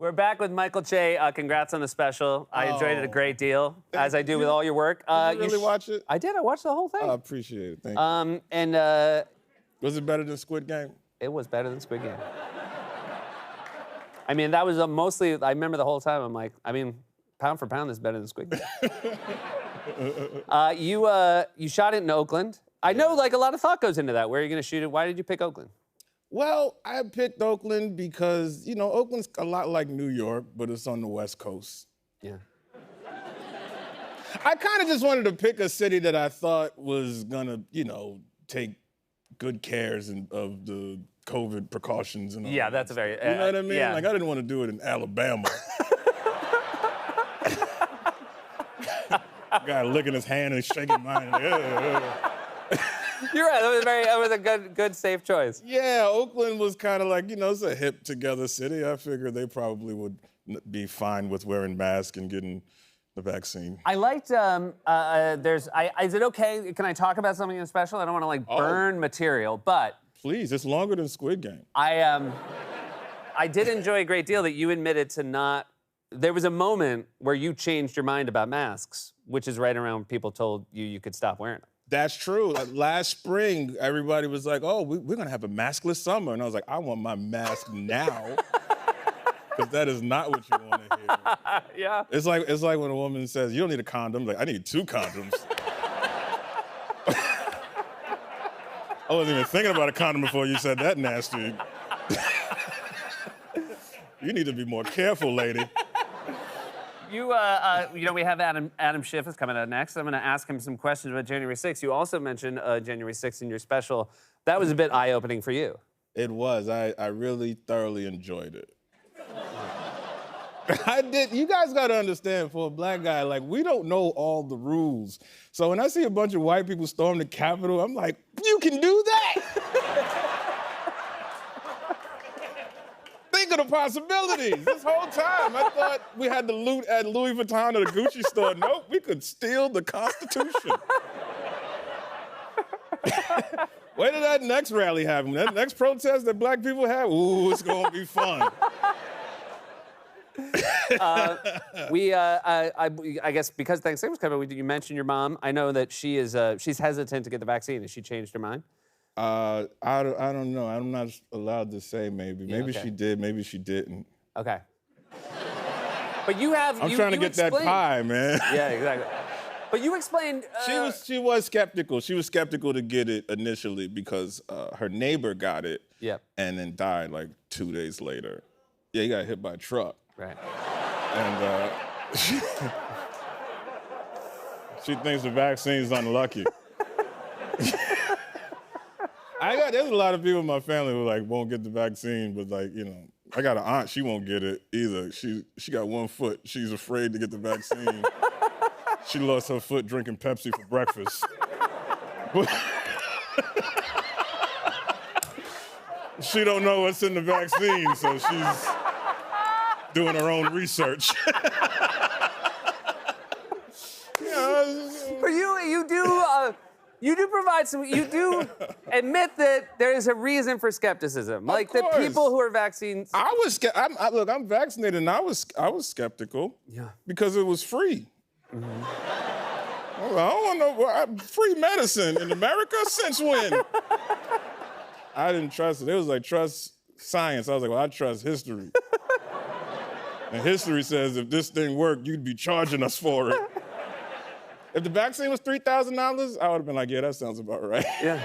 We're back with Michael Che. Congrats on the special. I enjoyed it a great deal, as I do with all your work. Did you really watch it? I did. I watched the whole thing. I appreciate it. Thank you. Was it better than Squid Game? It was better than Squid Game. I mean, that was mostly. I remember the whole time. I'm like, I mean, pound for pound, this is better than Squid Game. You shot it in Oakland. I know, like, a lot of thought goes into that. Where are you going to shoot it? Why did you pick Oakland? Well, I picked Oakland because, you know, Oakland's a lot like New York, but it's on the West Coast. Yeah. I kind of just wanted to pick a city that I thought was gonna, you know, take good cares of the COVID precautions and all. Yeah, that's a very. You know what I mean? Yeah. Like, I didn't want to do it in Alabama. Guy licking his hand and shaking mine. Like, You're right. That was a good, safe choice. Yeah, Oakland was kind of like, you know, it's a hip together city. I figured they probably would be fine with wearing masks and getting the vaccine. I liked. Is it okay? Can I talk about something in special? I don't want to like burn material, but please, it's longer than Squid Game. I did enjoy a great deal that you admitted to not. There was a moment where you changed your mind about masks, which is right around when people told you could stop wearing them. That's true. Like, last spring, everybody was like, oh, we're gonna have a maskless summer. And I was like, I want my mask now. Because that is not what you want to hear. Yeah. It's like when a woman says, you don't need a condom. Like, I need 2 condoms. I wasn't even thinking about a condom before you said that nasty. You need to be more careful, lady. You know, we have Adam Schiff is coming out next. I'm going to ask him some questions about January 6th. You also mentioned January 6th in your special. That was a bit eye-opening for you. It was. I really thoroughly enjoyed it. I did. You guys got to understand, for a black guy, like, we don't know all the rules. So when I see a bunch of white people storm the Capitol, I'm like, you can do that? Think of the possibilities. This whole time, I thought we had the loot at Louis Vuitton or the Gucci store. Nope, we could steal the Constitution. Wait till that next rally happens. That next protest that black people have, ooh, it's gonna be fun. I guess because Thanksgiving's coming, you mentioned your mom. I know that she's hesitant to get the vaccine. Has she changed her mind? I don't know. I'm not allowed to say maybe. Maybe okay. she did, maybe she didn't. Okay. But you have. I'm trying to get that pie, man. Yeah, exactly. But you explained. She was skeptical. She was skeptical to get it initially because her neighbor got it. Yep. And then died like 2 days later. Yeah, he got hit by a truck. Right. And she thinks the vaccine's unlucky. There's a lot of people in my family who like won't get the vaccine, but like, you know, I got an aunt, she won't get it either. She got 1 foot. She's afraid to get the vaccine. She lost her foot drinking Pepsi for breakfast. She don't know what's in the vaccine, so she's doing her own research. But you do provide some. You do admit that there is a reason for skepticism, like the people who are vaccines. Look, I'm vaccinated, and I was skeptical. Yeah. Because it was free. Mm-hmm. I don't know free medicine in America since when? I didn't trust it. It was like trust science. I was like, well, I trust history. And history says if this thing worked, you'd be charging us for it. If the vaccine was $3,000, I would have been like, yeah, that sounds about right. Yeah.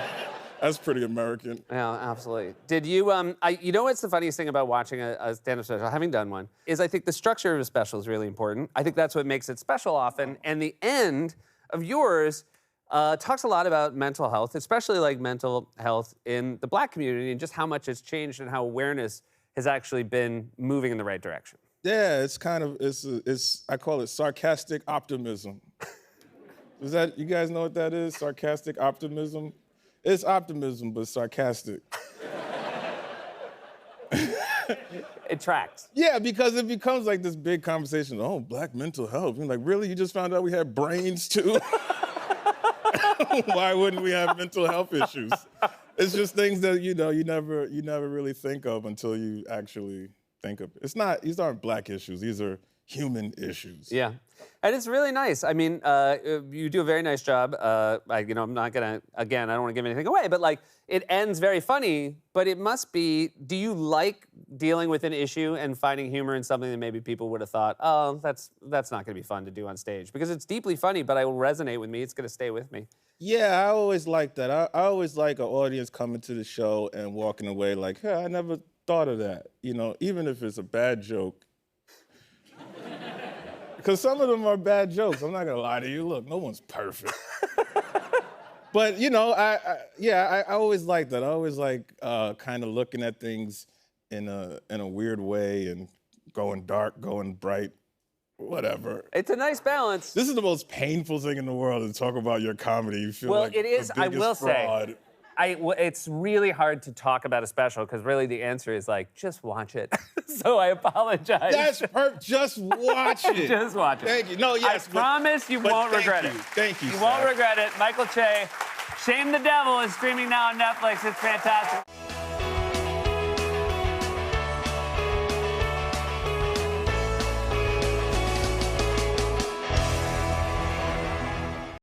That's pretty American. Yeah, absolutely. Did you, you know what's the funniest thing about watching a stand-up special, having done one, is I think the structure of a special is really important. I think that's what makes it special often. And the end of yours talks a lot about mental health, especially like mental health in the black community and just how much it's changed and how awareness has actually been moving in the right direction. Yeah, it's kind of, I call it sarcastic optimism. You guys know what that is? Sarcastic optimism? It's optimism, but sarcastic. It tracks. Yeah, because it becomes like this big conversation. Oh, black mental health. You're like, really? You just found out we had brains too? Why wouldn't we have mental health issues? It's just things that, you know, you never really think of until you actually think of. It's not. These aren't black issues. These are human issues. Yeah. And it's really nice. I mean, you do a very nice job. I'm not gonna, again, I don't wanna give anything away, but like, it ends very funny, but it must be, do you like dealing with an issue and finding humor in something that maybe people would have thought, oh, that's not gonna be fun to do on stage? Because it's deeply funny, but it will resonate with me. It's gonna stay with me. Yeah, I always like that. I always like an audience coming to the show and walking away like, hey, I never thought of that. You know, even if it's a bad joke. Because some of them are bad jokes. I'm not gonna lie to you. Look, no one's perfect. But you know, I always like that. I always like kind of looking at things in a weird way and going dark, going bright, whatever. It's a nice balance. This is the most painful thing in the world to talk about your comedy. You feel like it is. the I biggest will fraud. say, it's really hard to talk about a special because really the answer is like, just watch it. So I apologize. That's perfect. Just watch it. Just watch it. Thank you. No, yes. I promise you won't regret it. Thank you. You won't regret it. Michael Che, Shame the Devil is streaming now on Netflix. It's fantastic.